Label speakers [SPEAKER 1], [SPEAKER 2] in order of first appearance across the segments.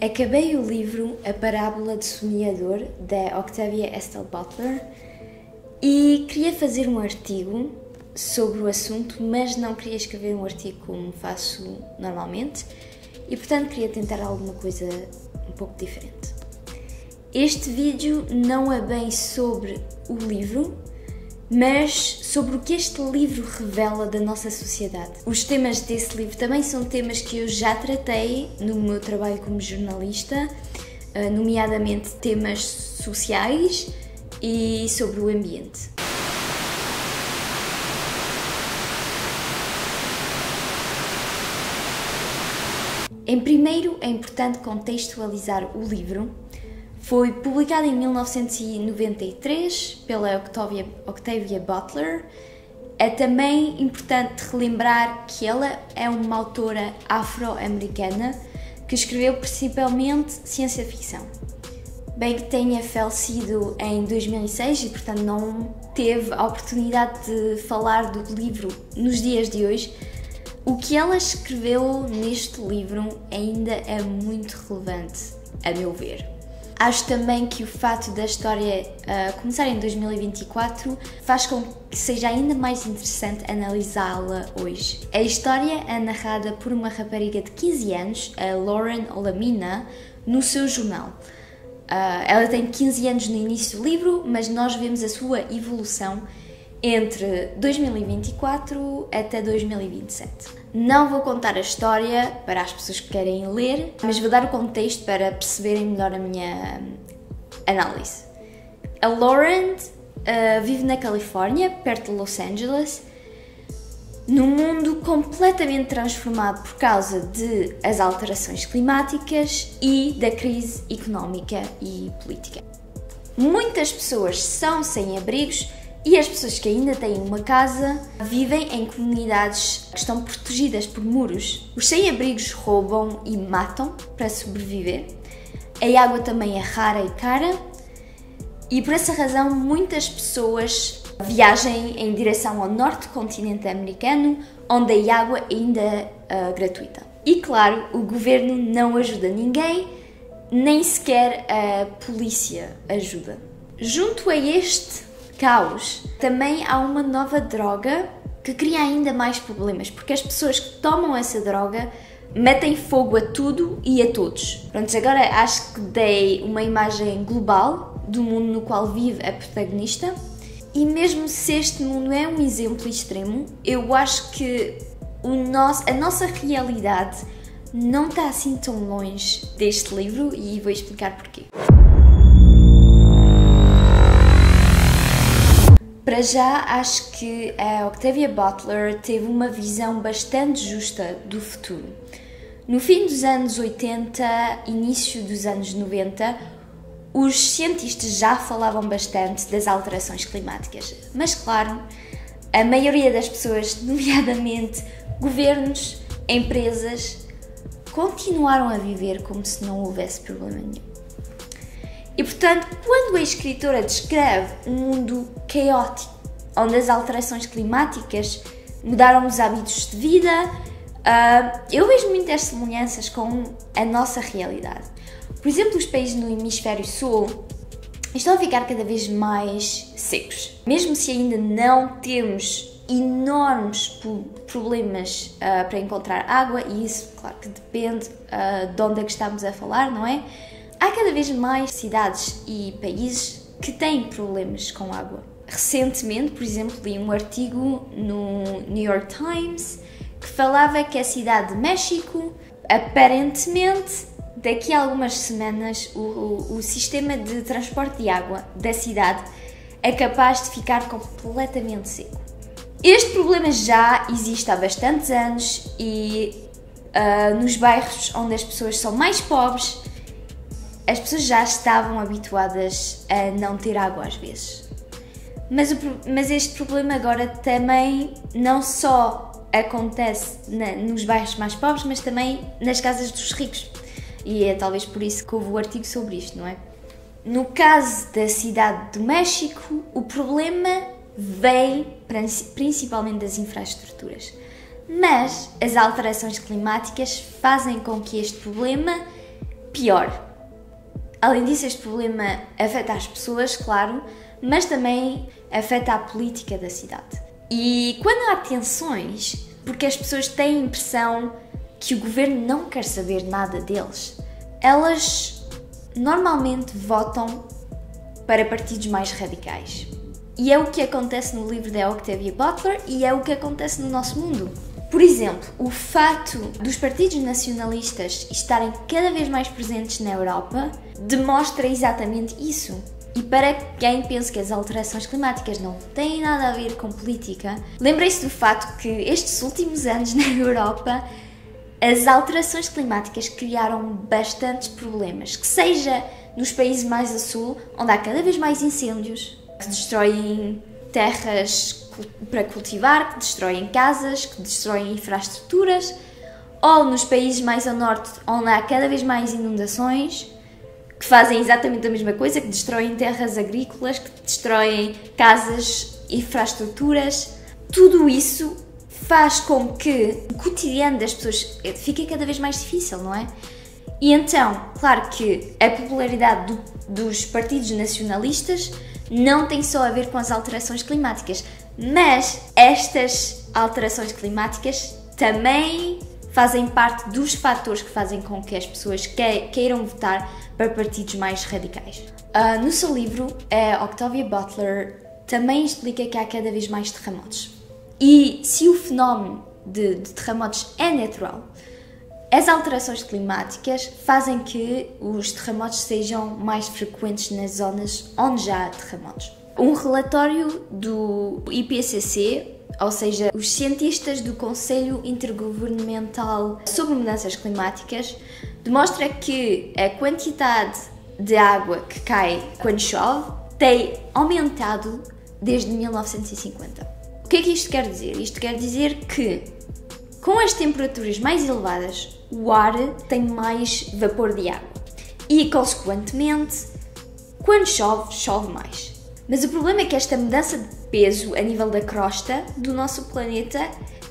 [SPEAKER 1] Acabei o livro A Parábola do Sonhador, da Octavia Estelle Butler, e queria fazer um artigo sobre o assunto, mas não queria escrever um artigo como faço normalmente, e portanto queria tentar alguma coisa um pouco diferente. Este vídeo não é bem sobre o livro, mas sobre o que este livro revela da nossa sociedade. Os temas desse livro também são temas que eu já tratei no meu trabalho como jornalista, nomeadamente temas sociais e sobre o ambiente. Em primeiro, é importante contextualizar o livro. Foi publicado em 1993 pela Octavia Butler. É também importante relembrar que ela é uma autora afro-americana que escreveu principalmente ciência-ficção. Bem que tenha falecido em 2006 e, portanto, não teve a oportunidade de falar do livro nos dias de hoje, o que ela escreveu neste livro ainda é muito relevante, a meu ver. Acho também que o fato da história começar em 2024 faz com que seja ainda mais interessante analisá-la hoje. A história é narrada por uma rapariga de 15 anos, a Lauren Olamina, no seu jornal. Ela tem 15 anos no início do livro, mas nós vemos a sua evolução entre 2024 até 2027. Não vou contar a história para as pessoas que querem ler, mas vou dar o contexto para perceberem melhor a minha análise. A Lauren vive na Califórnia, perto de Los Angeles, num mundo completamente transformado por causa das alterações climáticas e da crise económica e política. Muitas pessoas são sem-abrigos e as pessoas que ainda têm uma casa vivem em comunidades que estão protegidas por muros. Os sem-abrigos roubam e matam para sobreviver. A água também é rara e cara e por essa razão muitas pessoas viajam em direção ao norte do continente americano, onde a água ainda é gratuita. E claro, o governo não ajuda ninguém, nem sequer a polícia ajuda. Junto a este caos, também há uma nova droga que cria ainda mais problemas, porque as pessoas que tomam essa droga metem fogo a tudo e a todos. Pronto, agora acho que dei uma imagem global do mundo no qual vive a protagonista, e mesmo se este mundo é um exemplo extremo, eu acho que a nossa realidade não está assim tão longe deste livro e vou explicar porquê. Para já, acho que a Octavia Butler teve uma visão bastante justa do futuro. No fim dos anos 80, início dos anos 90, os cientistas já falavam bastante das alterações climáticas, mas claro, a maioria das pessoas, nomeadamente governos, empresas, continuaram a viver como se não houvesse problema nenhum. E portanto, quando a escritora descreve um mundo caótico, onde as alterações climáticas mudaram os hábitos de vida, eu vejo muitas semelhanças com a nossa realidade. Por exemplo, os países no hemisfério sul estão a ficar cada vez mais secos. Mesmo se ainda não temos enormes problemas para encontrar água, e isso, claro, que depende de onde é que estamos a falar, não é? Há cada vez mais cidades e países que têm problemas com água. Recentemente, por exemplo, li um artigo no New York Times que falava que a cidade de México, aparentemente, daqui a algumas semanas, o sistema de transporte de água da cidade é capaz de ficar completamente seco. Este problema já existe há bastantes anos e nos bairros onde as pessoas são mais pobres, as pessoas já estavam habituadas a não ter água às vezes. Mas este problema agora também não só acontece nos bairros mais pobres, mas também nas casas dos ricos. E é talvez por isso que houve o artigo sobre isto, não é? No caso da cidade do México, o problema vem principalmente das pior. Além disso, este problema afeta as pessoas, claro, mas também afeta a política da cidade. E quando há tensões, porque as pessoas têm a impressão que o governo não quer saber nada deles, elas normalmente votam para partidos mais radicais. E é o que acontece no livro da Octavia Butler e é o que acontece no nosso mundo. Por exemplo, o fato dos partidos nacionalistas estarem cada vez mais presentes na Europa demonstra exatamente isso. E para quem pensa que as alterações climáticas não têm nada a ver com política, lembrem-se do fato que estes últimos anos na Europa as alterações climáticas criaram bastantes problemas, que seja nos países mais a sul, onde há cada vez mais incêndios, que destroem terras para cultivar, que destroem casas, que destroem infraestruturas, ou nos países mais ao norte, onde há cada vez mais inundações, que fazem exatamente a mesma coisa, que destroem terras agrícolas, que destroem casas, infraestruturas. Tudo isso faz com que o cotidiano das pessoas fique cada vez mais difícil, não é? E então, claro que a popularidade dos partidos nacionalistas não tem só a ver com as alterações climáticas, mas estas alterações climáticas também fazem parte dos fatores que fazem com que as pessoas queiram votar para partidos mais radicais. No seu livro, a Octavia Butler também explica que há cada vez mais terremotos. E se o fenómeno de terremotos é natural, as alterações climáticas fazem que os terremotos sejam mais frequentes nas zonas onde já há terremotos. Um relatório do IPCC, ou seja, os cientistas do Conselho Intergovernamental sobre Mudanças Climáticas, demonstra que a quantidade de água que cai quando chove tem aumentado desde 1950. O que é que isto quer dizer? Isto quer dizer que, com as temperaturas mais elevadas, o ar tem mais vapor de água e, consequentemente, quando chove, chove mais. Mas o problema é que esta mudança de peso a nível da crosta do nosso planeta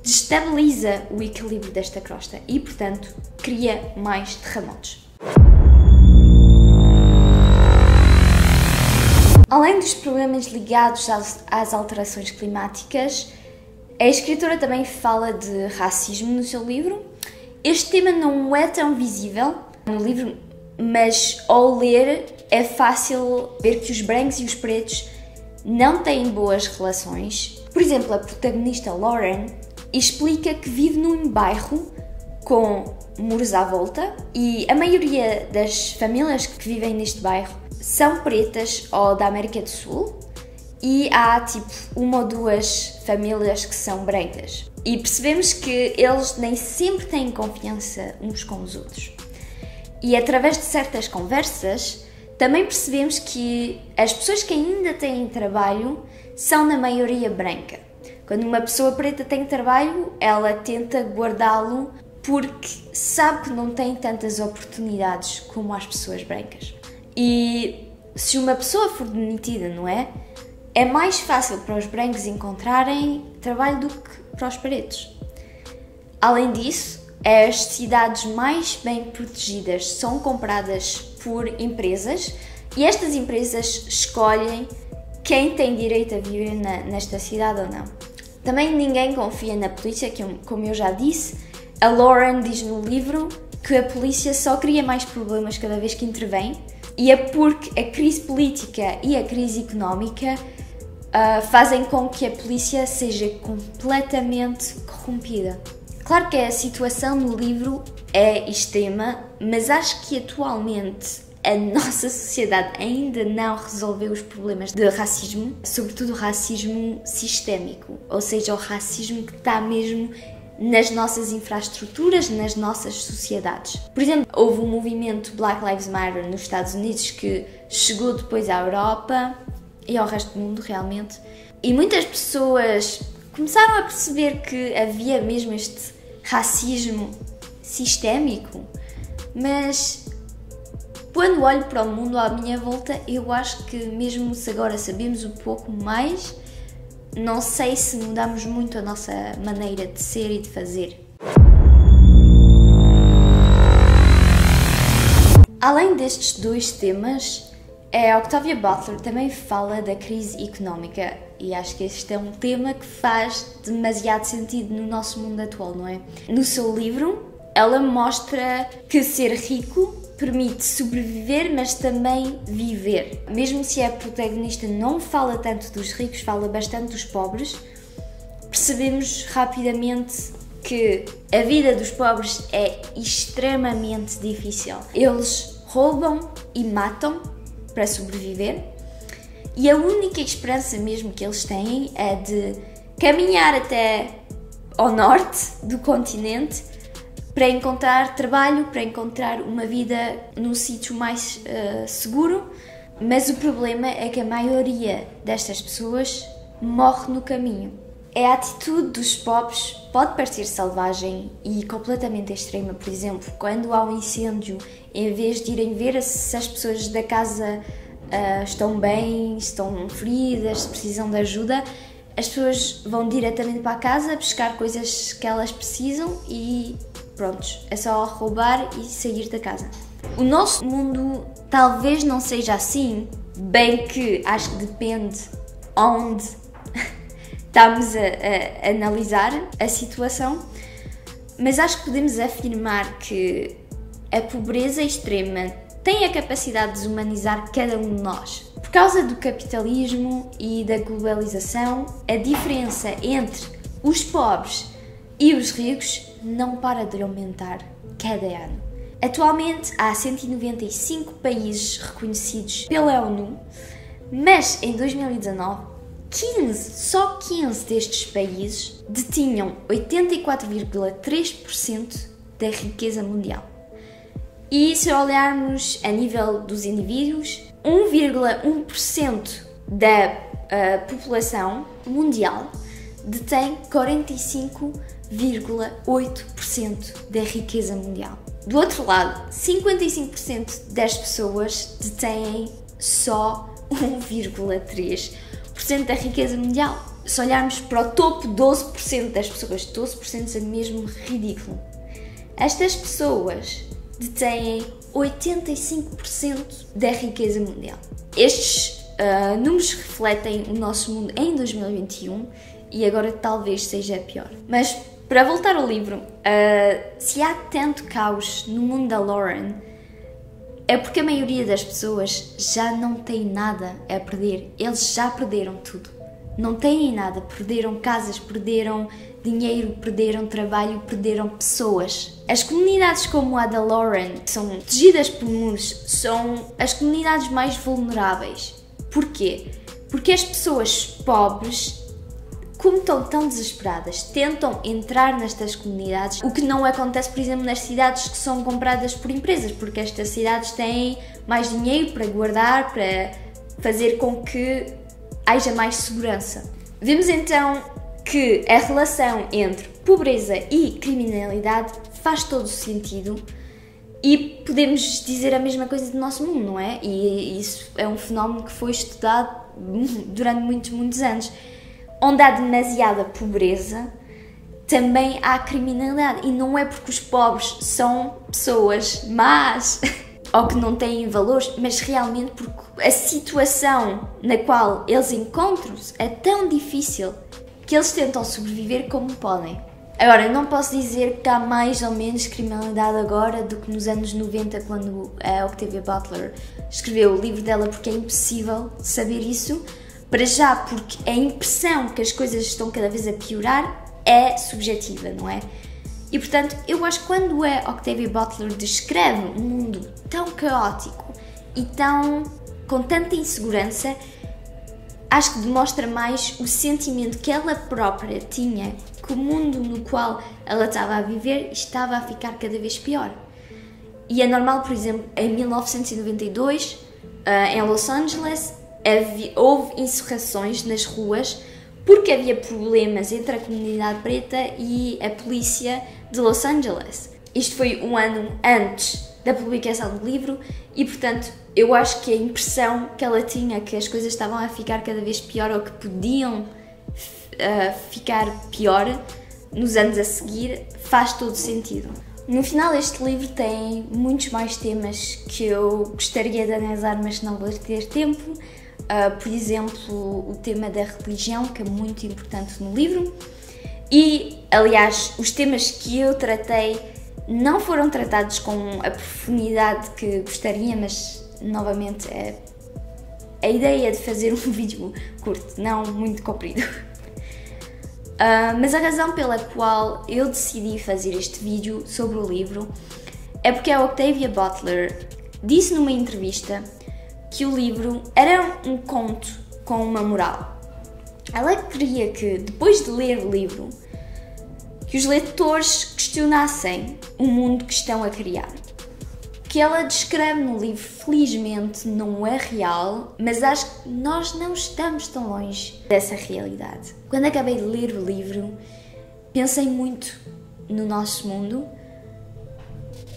[SPEAKER 1] destabiliza o equilíbrio desta crosta e, portanto, cria mais terremotos. Além dos problemas ligados às alterações climáticas, a escritora também fala de racismo no seu livro. Este tema não é tão visível no livro, mas ao ler é fácil ver que os brancos e os pretos não têm boas relações. Por exemplo, a protagonista Lauren explica que vive num bairro com muros à volta e a maioria das famílias que vivem neste bairro são pretas ou da América do Sul e há tipo uma ou duas famílias que são brancas. E percebemos que eles nem sempre têm confiança uns com os outros. E através de certas conversas também percebemos que as pessoas que ainda têm trabalho são na maioria branca. Quando uma pessoa preta tem trabalho, ela tenta guardá-lo porque sabe que não tem tantas oportunidades como as pessoas brancas. E se uma pessoa for demitida, não é? É mais fácil para os brancos encontrarem trabalho do que para os pretos. Além disso, as cidades mais bem protegidas são compradas por empresas e estas empresas escolhem quem tem direito a viver nesta cidade ou não. Também ninguém confia na polícia, como eu já disse. A Lauren diz no livro que a polícia só cria mais problemas cada vez que intervém e é porque a crise política e a crise económica fazem com que a polícia seja completamente corrompida. Claro que a situação no livro é extrema, mas acho que atualmente a nossa sociedade ainda não resolveu os problemas de racismo, sobretudo o racismo sistémico, ou seja, o racismo que está mesmo nas nossas infraestruturas, nas nossas sociedades. Por exemplo, houve um movimento Black Lives Matter nos Estados Unidos que chegou depois à Europa e ao resto do mundo, realmente, e muitas pessoas começaram a perceber que havia mesmo este racismo sistémico, mas quando olho para o mundo à minha volta, eu acho que mesmo se agora sabemos um pouco mais, não sei se mudamos muito a nossa maneira de ser e de fazer. Além destes dois temas, a Octavia Butler também fala da crise económica e acho que este é um tema que faz demasiado sentido no nosso mundo atual, não é? No seu livro, ela mostra que ser rico permite sobreviver, mas também viver. Mesmo se a protagonista não fala tanto dos ricos, fala bastante dos pobres, percebemos rapidamente que a vida dos pobres é extremamente difícil. Eles roubam e matam para sobreviver e a única esperança mesmo que eles têm é de caminhar até ao norte do continente para encontrar trabalho, para encontrar uma vida num sítio mais seguro, mas o problema é que a maioria destas pessoas morre no caminho. A atitude dos pobres pode parecer selvagem e completamente extrema. Por exemplo, quando há um incêndio, em vez de irem ver se as pessoas da casa estão bem, estão feridas, se precisam de ajuda, as pessoas vão diretamente para a casa buscar coisas que elas precisam e prontos, é só roubar e sair da casa. O nosso mundo talvez não seja assim, bem que acho que depende onde estamos a analisar a situação, mas acho que podemos afirmar que a pobreza extrema tem a capacidade de desumanizar cada um de nós. Por causa do capitalismo e da globalização, a diferença entre os pobres e os ricos não para de aumentar cada ano. Atualmente há 195 países reconhecidos pela ONU, mas em 2019 só 15 destes países detinham 84,3% da riqueza mundial. E se olharmos a nível dos indivíduos, 1,1% da população mundial detém 45,8% da riqueza mundial. Do outro lado, 55% das pessoas detêm só 1,3% da riqueza mundial. Se olharmos para o topo, 12% das pessoas, 12% é mesmo ridículo. Estas pessoas detêm 85% da riqueza mundial. Estes números refletem o nosso mundo em 2021 e agora talvez seja pior. Mas para voltar ao livro, se há tanto caos no mundo da Lauren, é porque a maioria das pessoas já não tem nada a perder. Eles já perderam tudo. Não têm nada. Perderam casas, perderam dinheiro, perderam trabalho, perderam pessoas. As comunidades como a da Lauren, que são protegidas por muros, são as comunidades mais vulneráveis. Porquê? Porque as pessoas pobres, como estão tão desesperadas, tentam entrar nestas comunidades, o que não acontece, por exemplo, nas cidades que são compradas por empresas, porque estas cidades têm mais dinheiro para guardar, para fazer com que haja mais segurança. Vemos então que a relação entre pobreza e criminalidade faz todo o sentido e podemos dizer a mesma coisa do nosso mundo, não é? E isso é um fenómeno que foi estudado durante muitos anos. Onde há demasiada pobreza, também há criminalidade. E não é porque os pobres são pessoas más ou que não têm valores, mas realmente porque a situação na qual eles encontram-se é tão difícil que eles tentam sobreviver como podem. Agora, não posso dizer que há mais ou menos criminalidade agora do que nos anos 90, quando a Octavia Butler escreveu o livro dela, porque é impossível saber isso. Para já, porque a impressão que as coisas estão cada vez a piorar é subjetiva, não é? E, portanto, eu acho que quando a Octavia Butler descreve um mundo tão caótico e com tanta insegurança, acho que demonstra mais o sentimento que ela própria tinha, que o mundo no qual ela estava a viver estava a ficar cada vez pior. E é normal, por exemplo, em 1992, em Los Angeles, houve insurreições nas ruas porque havia problemas entre a comunidade preta e a polícia de Los Angeles. Isto foi um ano antes da publicação do livro e, portanto, eu acho que a impressão que ela tinha que as coisas estavam a ficar cada vez pior ou que podiam ficar pior nos anos a seguir faz todo sentido. No final, este livro tem muitos mais temas que eu gostaria de analisar, mas não vou ter tempo. Por exemplo, o tema da religião, que é muito importante no livro. E, aliás, os temas que eu tratei não foram tratados com a profundidade que gostaria, mas, novamente, é a ideia de fazer um vídeo curto, não muito comprido. Mas a razão pela qual eu decidi fazer este vídeo sobre o livro é porque a Octavia Butler disse numa entrevista que o livro era um conto com uma moral. Ela queria que, depois de ler o livro, que os leitores questionassem o mundo que estão a criar. O que ela descreve no livro, felizmente, não é real, mas acho que nós não estamos tão longe dessa realidade. Quando acabei de ler o livro, pensei muito no nosso mundo.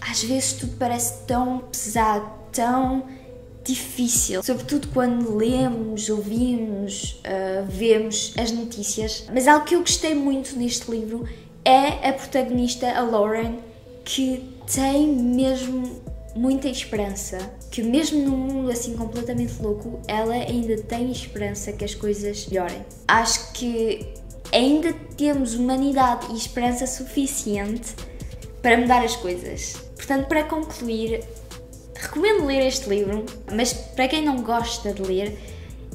[SPEAKER 1] Às vezes tudo parece tão pesado, tão difícil, sobretudo quando lemos, ouvimos, vemos as notícias. Mas algo que eu gostei muito neste livro é a protagonista, a Lauren, que tem mesmo muita esperança, que mesmo num mundo assim completamente louco, ela ainda tem esperança que as coisas melhorem. Acho que ainda temos humanidade e esperança suficiente para mudar as coisas. Portanto, para concluir, recomendo ler este livro, mas para quem não gosta de ler,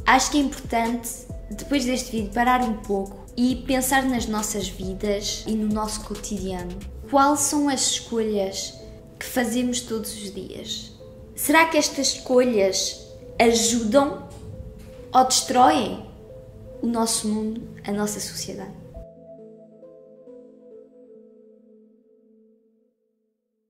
[SPEAKER 1] acho que é importante, depois deste vídeo, parar um pouco e pensar nas nossas vidas e no nosso cotidiano. Quais são as escolhas que fazemos todos os dias? Será que estas escolhas ajudam ou destroem o nosso mundo, a nossa sociedade?